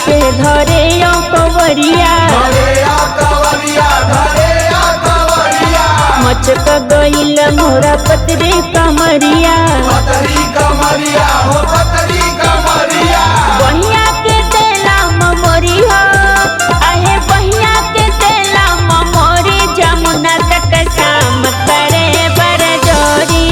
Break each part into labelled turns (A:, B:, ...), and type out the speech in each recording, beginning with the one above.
A: के धरे कवरिया मचक गईल मोरा पतरे कमरिया बहिया के तेला ममोरी हो आहे बहिया के तेला ममोरी जमुना तक शाम करे बर जोरी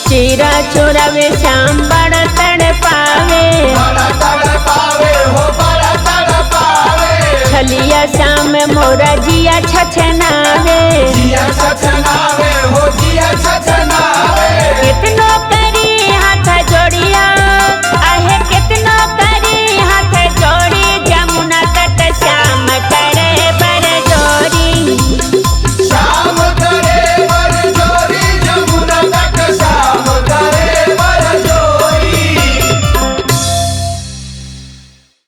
A: चीरा चोरावे श्याम बड़ा तड़ पावे छलिया श्याम मोरा जिया छछनावे